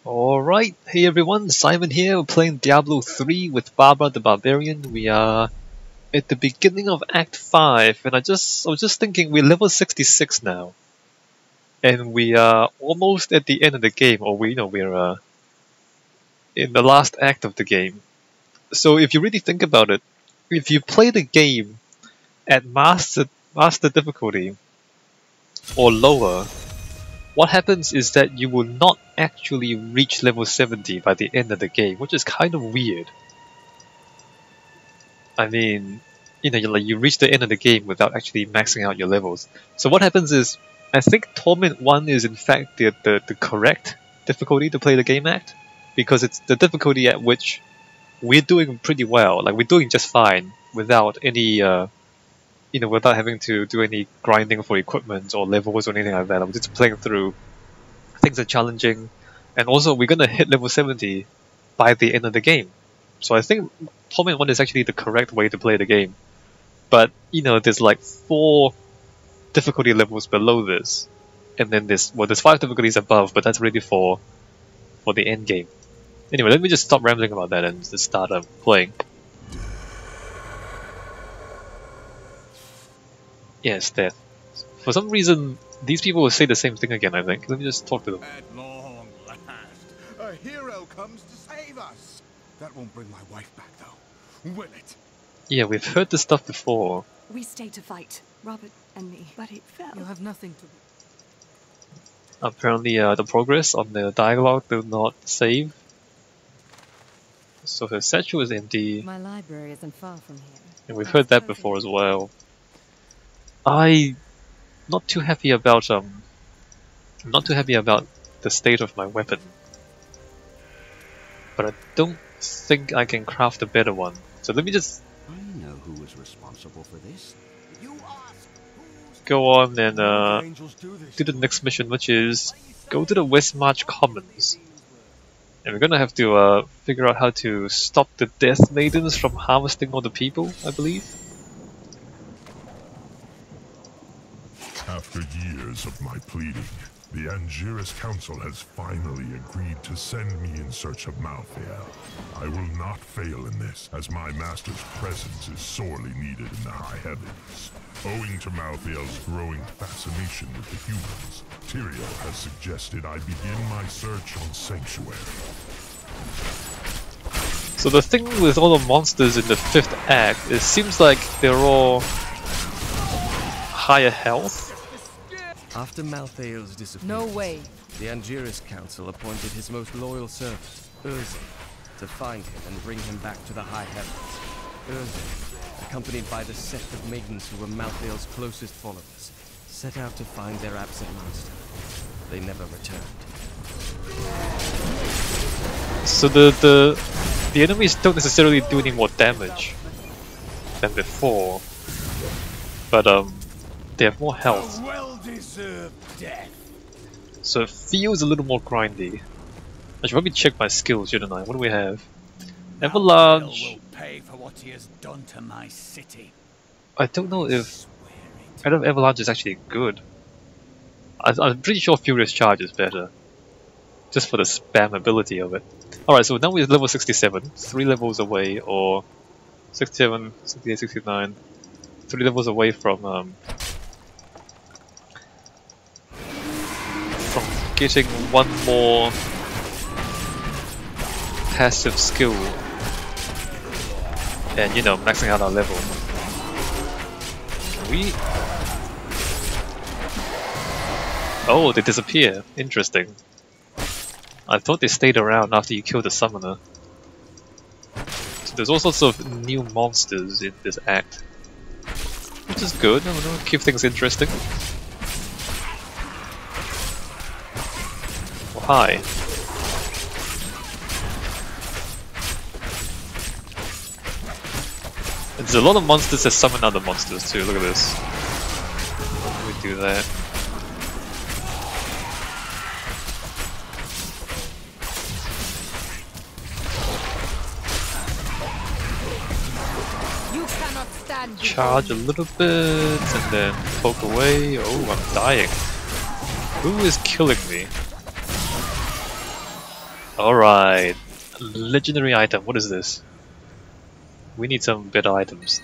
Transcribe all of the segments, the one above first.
Alright, hey everyone, Simon here, we're playing Diablo 3 with Barbara the Barbarian. We are at the beginning of Act 5, and I was just thinking we're level 66 now. And we are almost at the end of the game, or we're in the last act of the game. So if you really think about it, if you play the game at master difficulty, or lower, what happens is that you will not actually reach level 70 by the end of the game, which is kind of weird. I mean, you reach the end of the game without actually maxing out your levels. So what happens is, I think Torment 1 is in fact the correct difficulty to play the game at, because it's the difficulty at which we're doing pretty well, like we're doing just fine without any without having to do any grinding for equipment or levels or anything like that. I'm just playing through. Things are challenging, and also we're gonna hit level 70 by the end of the game. So I think Torment 1 is actually the correct way to play the game. But, there's like 4 difficulty levels below this, and then there's 5 difficulties above, but that's really for the end game. Anyway, let me just stop rambling about that and just start playing. Yes, death. For some reason, these people will say the same thing again, I think. Let me just talk to them. At long last, a hero comes to save us. That won't bring my wife back, though, will it? Yeah, we've heard this stuff before. We stayed to fight, Robert and me, but it fell. You have nothing to... Apparently, the progress on the dialogue will not save. So her statue is empty. My library isn't far from here. And we've heard that before as well. I'm not too happy about the state of my weapon. But I don't think I can craft a better one. So let me just I know who was responsible for this. go on and do the next mission, which is go to the Westmarch Commons. And we're gonna have to figure out how to stop the Death Maidens from harvesting all the people, I believe. After years of my pleading, the Angiris Council has finally agreed to send me in search of Malthael. I will not fail in this, as my master's presence is sorely needed in the high heavens. Owing to Malthael's growing fascination with the humans, Tyrael has suggested I begin my search on Sanctuary. So the thing with all the monsters in the 5th act, it seems like they're all higher health. After Malthael's disappearance, No way. the Angiris Council appointed his most loyal servant, Urzin, to find him and bring him back to the high heavens. Urzin, accompanied by the sect of maidens who were Malthael's closest followers, set out to find their absent master. They never returned. So the enemies don't necessarily do any more damage than before, but they have more health. Well-deserved death. So it feels a little more grindy. I should probably check my skills, shouldn't I? What do we have? Avalanche. Will pay for what he has done to my city. I don't know if Avalanche is actually good. I'm pretty sure Furious Charge is better, just for the spam ability of it. Alright, so now we're level 67, 3 levels away, or 67, 68, 69, 3 levels away from getting one more passive skill and, maxing out our level. Oh, they disappear. Interesting. I thought they stayed around after you killed the summoner. So there's all sorts of new monsters in this act, which is good. I don't know, keep things interesting. Oh, hi. There's a lot of monsters that summon other monsters too. Look at this. Let me do that. Charge a little bit and then poke away. Oh, I'm dying. Who is killing me? Alright. Legendary item, what is this? We need some better items.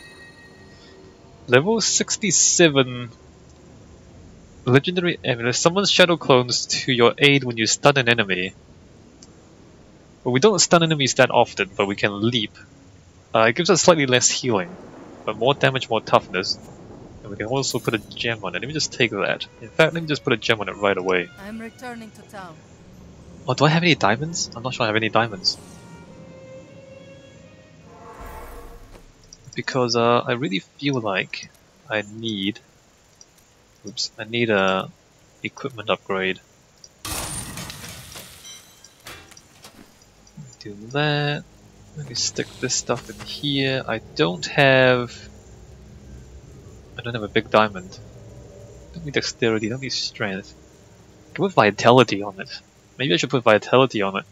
Level 67 legendary amulet summons shadow clones to your aid when you stun an enemy. Well, we don't stun enemies that often, but we can leap. It gives us slightly less healing, but more damage, more toughness. And we can also put a gem on it. Let me just take that. In fact, let me just put a gem on it right away. I'm returning to town. Oh, do I have any diamonds? I'm not sure I have any diamonds. Because I really feel like I need... Oops, I need a equipment upgrade. Do that. Let me stick this stuff in here. I don't have a big diamond. Don't need dexterity, don't need strength. I can put vitality on it. Maybe I should put vitality on it.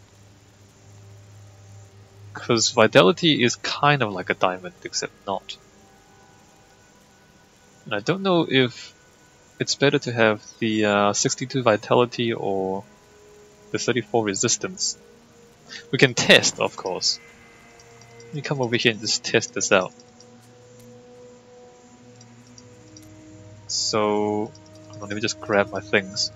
Because vitality is kind of like a diamond, except not. And I don't know if it's better to have the 62 vitality or the 34 resistance. We can test, of course. Let me come over here and just test this out. So, hold on, let me just grab my things.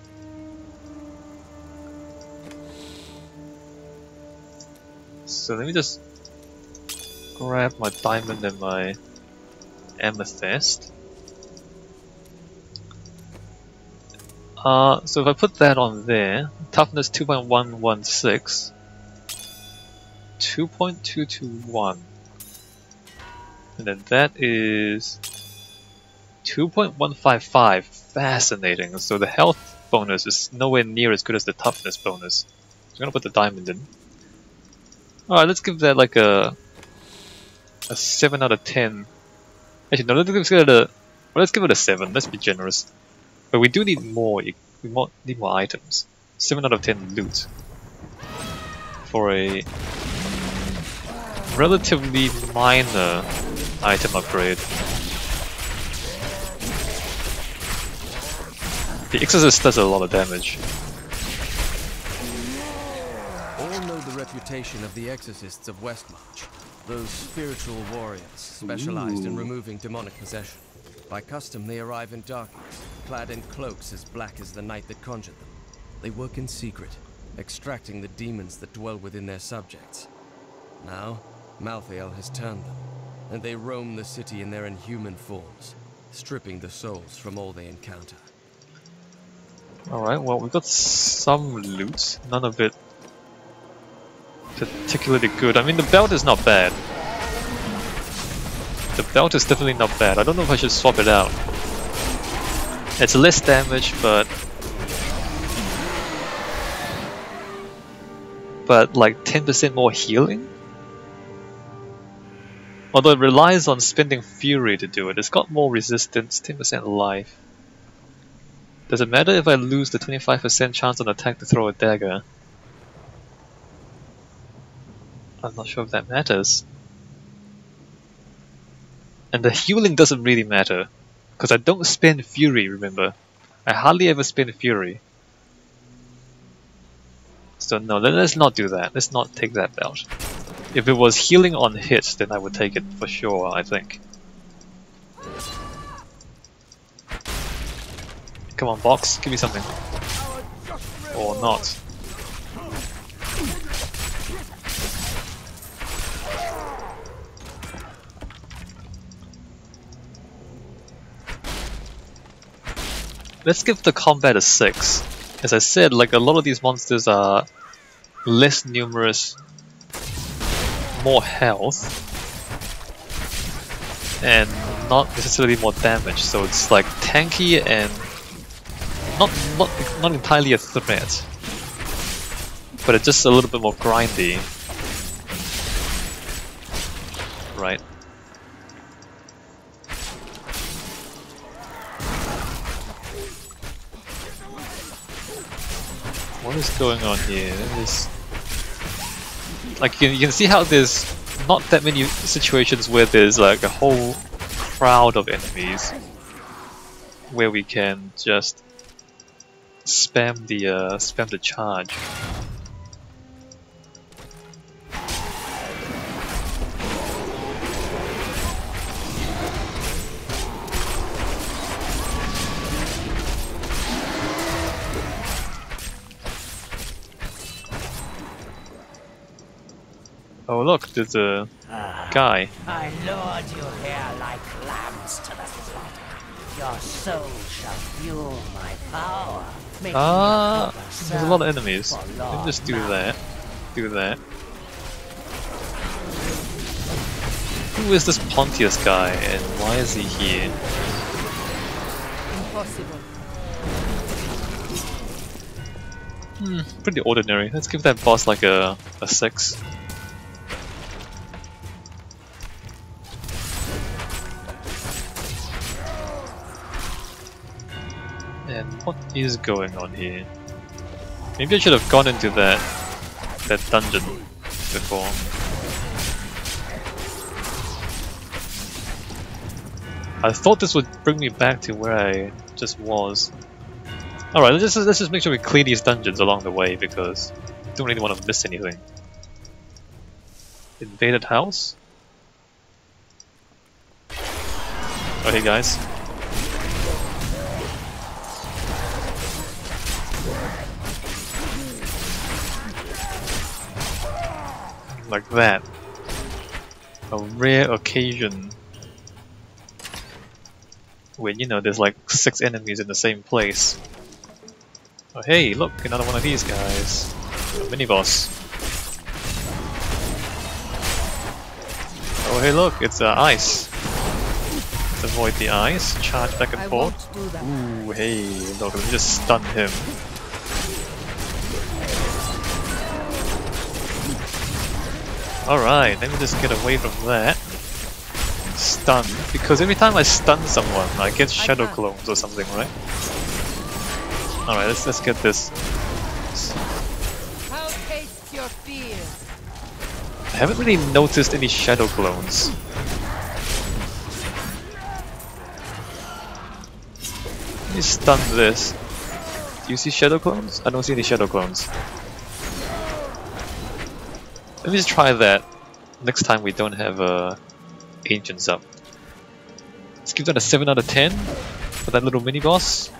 So let me just grab my diamond and my amethyst. So if I put that on there, toughness 2.116, 2.221, and then that is 2.155. Fascinating. So the health bonus is nowhere near as good as the toughness bonus. So I'm gonna put the diamond in. Alright, let's give that like a 7 out of 10. Actually, no, let's give it a 7. Let's be generous. But we do need more. We need more items. 7 out of 10 loot for a relatively minor item upgrade. The Exorcist does a lot of damage. All know the reputation of the Exorcists of Westmarch. Those spiritual warriors specialized in removing demonic possession. By custom, they arrive in darkness, clad in cloaks as black as the night that conjured them. They work in secret, extracting the demons that dwell within their subjects. Now, Malthael has turned them, and they roam the city in their inhuman forms, stripping the souls from all they encounter. Alright, well, we've got some loot, none of it particularly good. I mean, the belt is not bad. The belt is definitely not bad. I don't know if I should swap it out. It's less damage, but like 10% more healing? Although it relies on spending fury to do it. It's got more resistance, 10% life. Does it matter if I lose the 25% chance on attack to throw a dagger? I'm not sure if that matters. And the healing doesn't really matter, because I don't spend fury, remember? I hardly ever spend fury. So no, let's not do that. Let's not take that belt. If it was healing on hits, then I would take it for sure, I think. Come on, box, give me something. Or not. Let's give the combat a 6. As I said, like a lot of these monsters are less numerous, more health, and not necessarily more damage, so it's like tanky and not entirely a threat, but it's just a little bit more grindy, right? What is going on here? Like you can see how there's not that many situations where there's like a whole crowd of enemies where we can just spam the charge. Oh look, there's a guy. I lured you here like lambs to the slaughter. Your soul shall fuel my power. Making Ah, you proper there's a lot of servant enemies. for Let me Lord just do Malcolm. that. Do that. Who is this Pontius guy and why is he here? Impossible. Pretty ordinary. Let's give that boss like a 6. And what is going on here? Maybe I should have gone into that dungeon before. I thought this would bring me back to where I just was. Alright, let's just make sure we clear these dungeons along the way because I don't really want to miss anything. Invaded house? Oh hey guys. Like that. A rare occasion when, you know, there's like 6 enemies in the same place. Oh hey, look, another one of these guys. A mini-boss. Oh hey look, it's ice. Let's avoid the ice, charge back and I forth. won't do that. Ooh, hey, look, let me just stun him. Alright, let me just get away from that. Stun, because every time I stun someone, I get shadow clones or something, right? Alright, let's get this. How tastes your fear? I haven't really noticed any shadow clones. Let me stun this. Do you see shadow clones? I don't see any shadow clones. Let me just try that next time we don't have ancients up. Let's give that a 7 out of 10 for that little mini boss,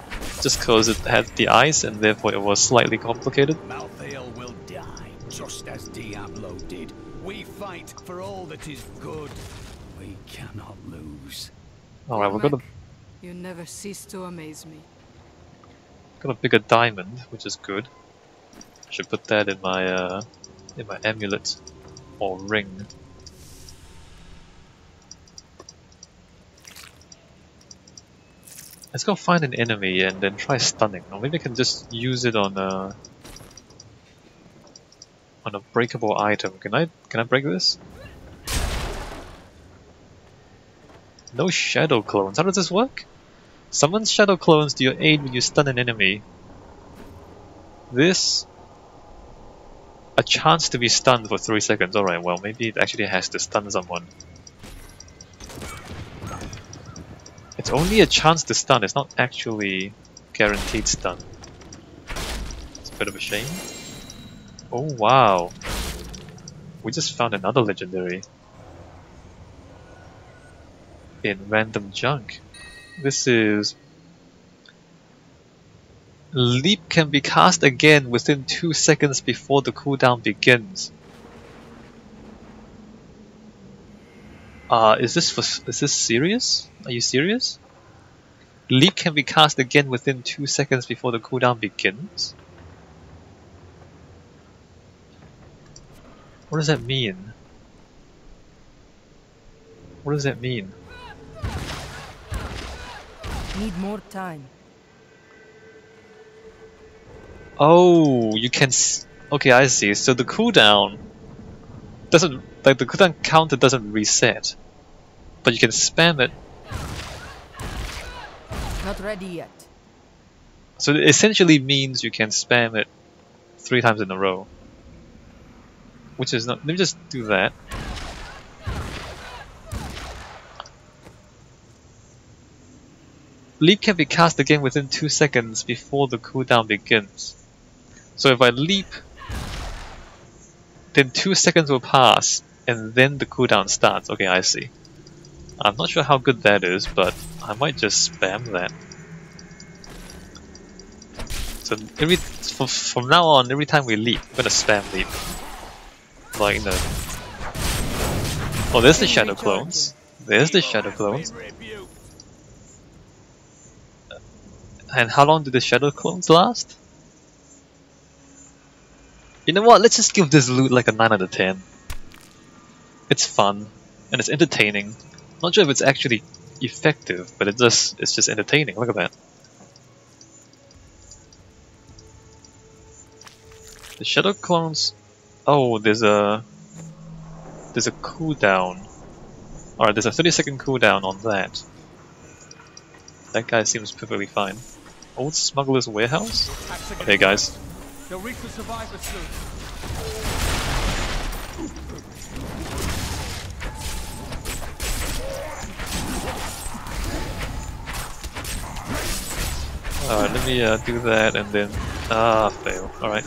just cause it had the ice and therefore it was slightly complicated. Malthael will die, just as Diablo did. We fight for all that is good. We cannot lose. Alright, we've got You never cease to amaze me. a bigger diamond, which is good. I should put that in my amulet or ring. Let's go find an enemy and then try stunning. Or maybe I can just use it on a breakable item. Can I break this? No shadow clones. How does this work? Summon shadow clones to your aid when you stun an enemy. This, a chance to be stunned for 3 seconds. Alright, well maybe it actually has to stun someone. It's only a chance to stun, it's not actually guaranteed stun. It's a bit of a shame. Oh wow. We just found another legendary. In random junk. This is... Leap can be cast again within 2 seconds before the cooldown begins. Is this serious? Are you serious? Leap can be cast again within 2 seconds before the cooldown begins? What does that mean? What does that mean? Need more time. Oh, you can okay, I see. So the cooldown doesn't, like, the cooldown counter doesn't reset, but you can spam it. Not ready yet. So it essentially means you can spam it 3 times in a row, which is not. Let me just do that. Leap can be cast again within 2 seconds before the cooldown begins. So if I leap, then 2 seconds will pass, and then the cooldown starts. Okay, I see. I'm not sure how good that is, but I might just spam that. So from now on, every time we leap, I'm gonna spam leap. Like, you know, Oh, there's the shadow clones. There's the shadow clones. And how long do the shadow clones last? You know what? Let's just give this loot like a 9 out of 10. It's fun and it's entertaining. Not sure if it's actually effective, but it's just entertaining. Look at that. The shadow clones. Oh, there's a cooldown. Alright, there's a 30-second cooldown on that. That guy seems perfectly fine. Old Smuggler's Warehouse? Okay, guys. They'll reach the survivors soon. Alright, let me do that and then... fail. Alright.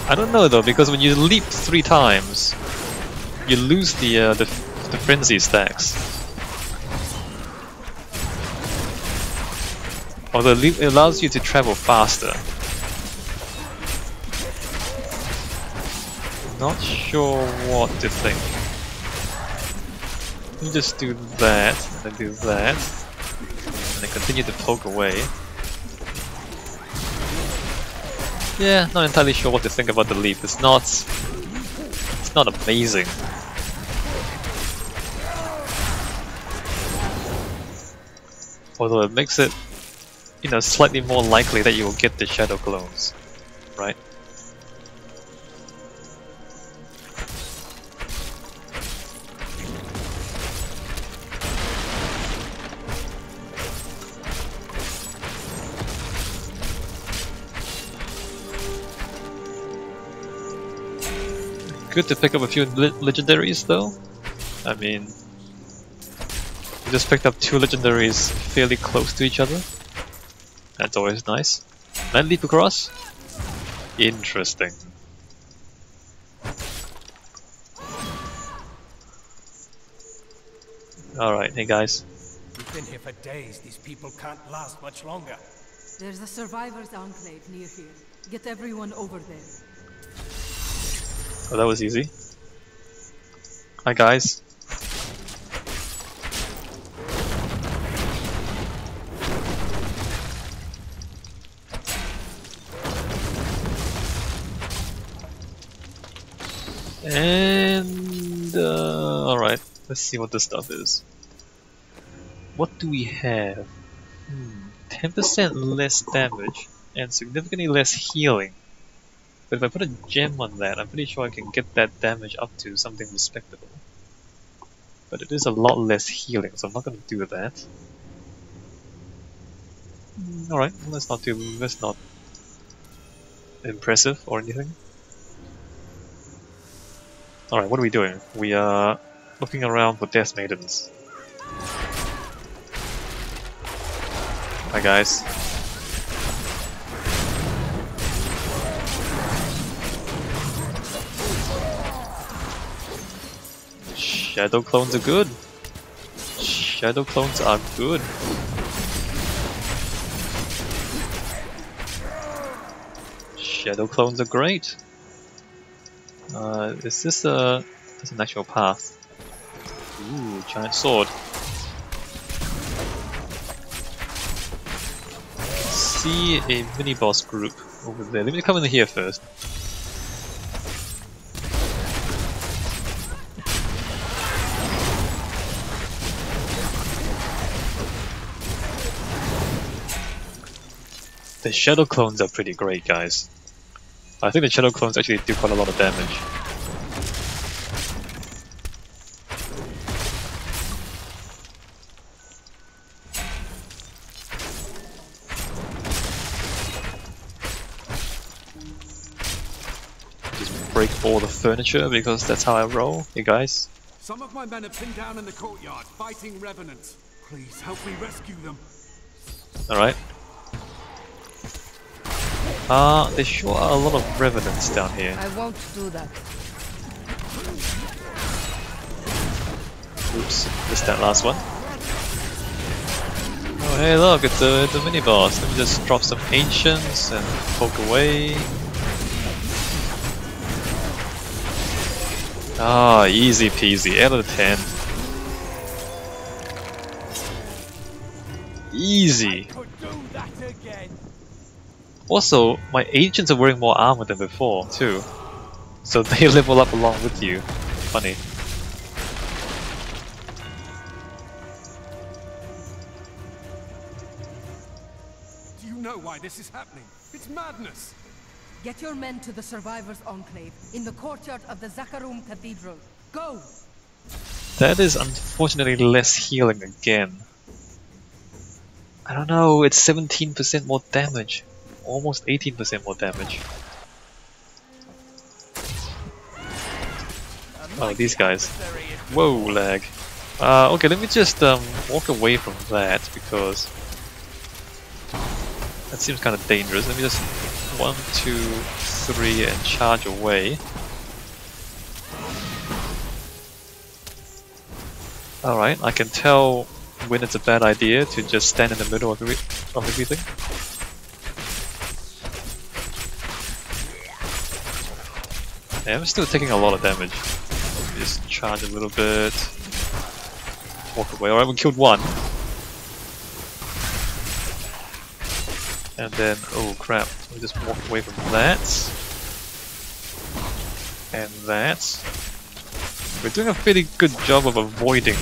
I don't know though, because when you leap 3 times, you lose the frenzy stacks. Although it allows you to travel faster. Not sure what to think. Let me just do that, and then do that, and then continue to poke away. Yeah, not entirely sure what to think about the leap. It's not amazing. Although it makes it, you know, slightly more likely that you will get the shadow clones, right? Good to pick up a few legendaries though. I mean, we just picked up 2 legendaries fairly close to each other. That's always nice. Can I leap across? Interesting. Alright, hey guys. We've been here for days. These people can't last much longer. There's a survivors' enclave near here. Get everyone over there. Oh, that was easy. Hi guys. And alright, let's see what this stuff is. What do we have? 10% less damage and significantly less healing. But if I put a gem on that, I'm pretty sure I can get that damage up to something respectable. But it is a lot less healing, so I'm not going to do that. Alright, that's not impressive or anything. Alright, what are we doing? We are looking around for Death Maidens. Hi guys. Shadow clones are good. Shadow clones are good. Shadow clones are great. Is this an actual path? Ooh, giant sword. See a mini boss group over there. Let me come in here first. The shadow clones are pretty great, guys. I think the shadow clones actually do quite a lot of damage. Just break all the furniture because that's how I roll, you guys. Some of my men are pinned down in the courtyard, fighting revenants. Please help me rescue them. Alright. There sure are a lot of revenants down here. I won't do that. Oops, missed that last one. Oh Hey look, it's a mini boss. Let me just drop some ancients and poke away. Ah, easy peasy, 8 out of 10. Easy. Also, my ancients are wearing more armor than before too, so they level up along with you. Funny. Do you know why this is happening? It's madness! Get your men to the Survivors' Enclave in the courtyard of the Zakharum Cathedral. Go! That is unfortunately less healing again. I don't know, it's 17% more damage. Almost 18% more damage. Oh, these guys. Whoa, lag. Okay, let me just walk away from that because that seems kind of dangerous. Let me just 1, 2, 3 and charge away. Alright, I can tell when it's a bad idea to just stand in the middle of everything. Yeah, I'm still taking a lot of damage. Just charge a little bit. Walk away. Alright, we killed one. And then, oh crap, we just walk away from that. And that. We're doing a pretty good job of avoiding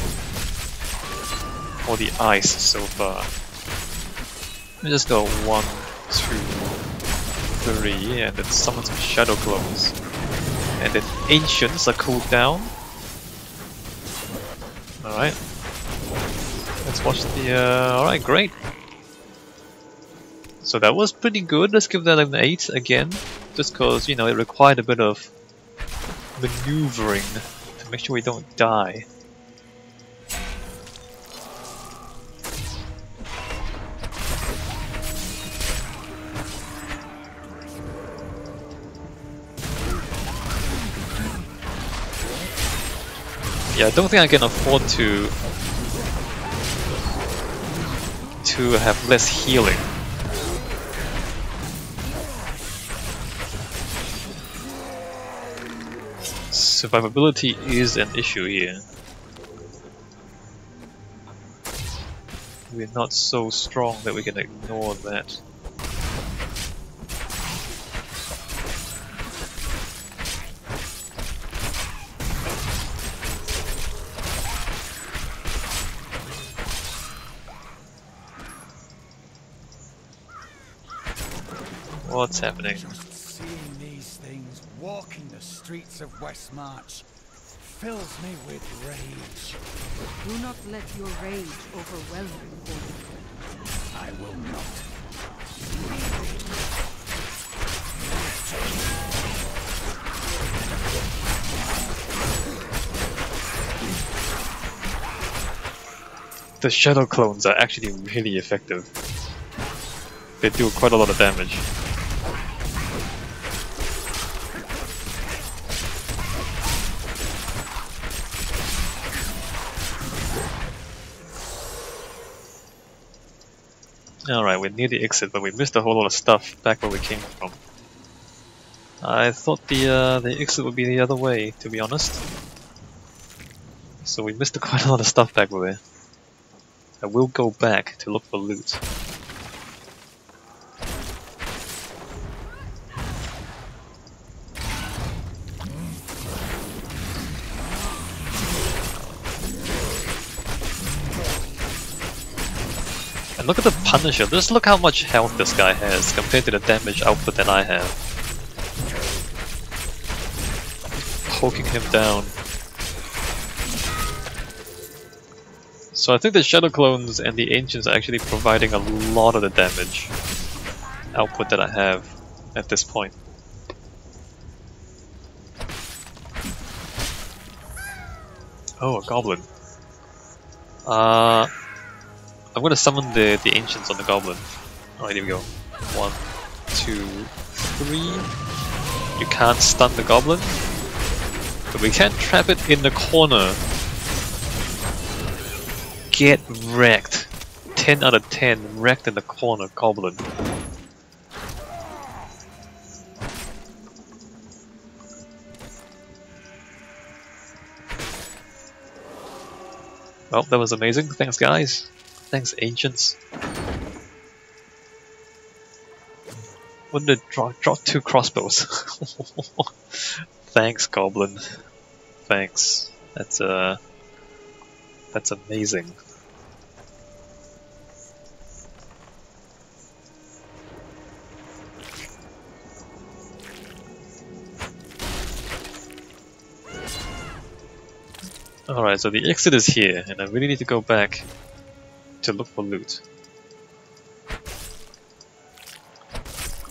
all the ice so far. Let me just go 1, 2, 3, and then summon some shadow clones. And then ancients are cooled down. Alright. Let's watch the alright, great. So that was pretty good. Let's give that an 8 again. Just cause, you know, it required a bit of maneuvering to make sure we don't die. Yeah, I don't think I can afford to have less healing. Survivability is an issue here. We're not so strong that we can ignore that. What's happening? Just seeing these things walking the streets of Westmarch fills me with rage. Do not let your rage overwhelm you. I will not. The shadow clones are actually really effective. They do quite a lot of damage. Alright, we're near the exit, but we missed a whole lot of stuff back where we came from. I thought the exit would be the other way, to be honest. So we missed quite a lot of stuff back there. I will go back to look for loot. And look at the Punisher, just look how much health this guy has compared to the damage output that I have. Poking him down. So I think the Shadow Clones and the Ancients are actually providing a lot of the damage output that I have at this point. Oh, a Goblin. I'm gonna summon the Ancients on the Goblin. Alright, here we go. 1, 2, 3. You can't stun the Goblin, but we can trap it in the corner. Get wrecked. 10 out of 10 wrecked in the corner goblin. Well, that was amazing. Thanks, guys. Thanks, ancients. What did it drop? Drop 2 crossbows. Thanks, goblin. Thanks. That's amazing. Alright, so the exit is here, and I really need to go back to look for loot.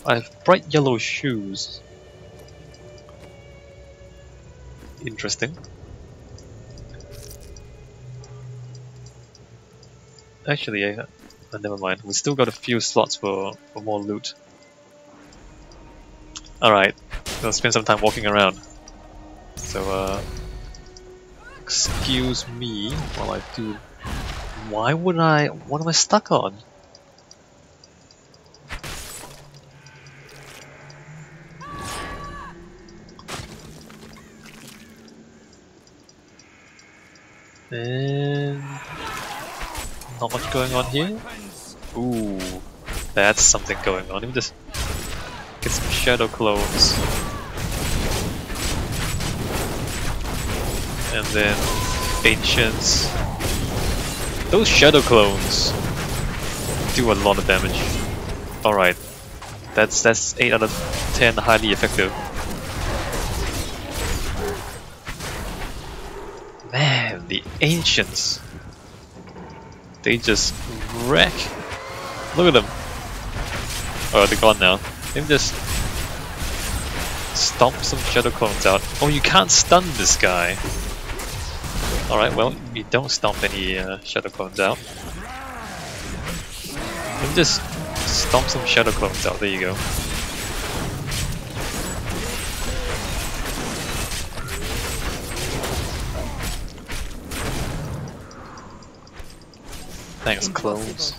I have bright yellow shoes. Interesting. Actually, never mind. We still got a few slots for more loot. Alright, I'll spend some time walking around. So, excuse me while I do. Why would I? What am I stuck on? And not much going on here. Ooh, that's something going on. Let me just get some shadow clones. And then ancients. Those shadow clones do a lot of damage. Alright. That's 8 out of 10 highly effective. Man, the ancients. They just wreck. Look at them. Oh, they're gone now. Let me just stomp some shadow clones out. Oh, you can't stun this guy. Alright, well, you don't stomp any shadow clones out. Let me just stomp some shadow clones out. There you go. Thanks, clones.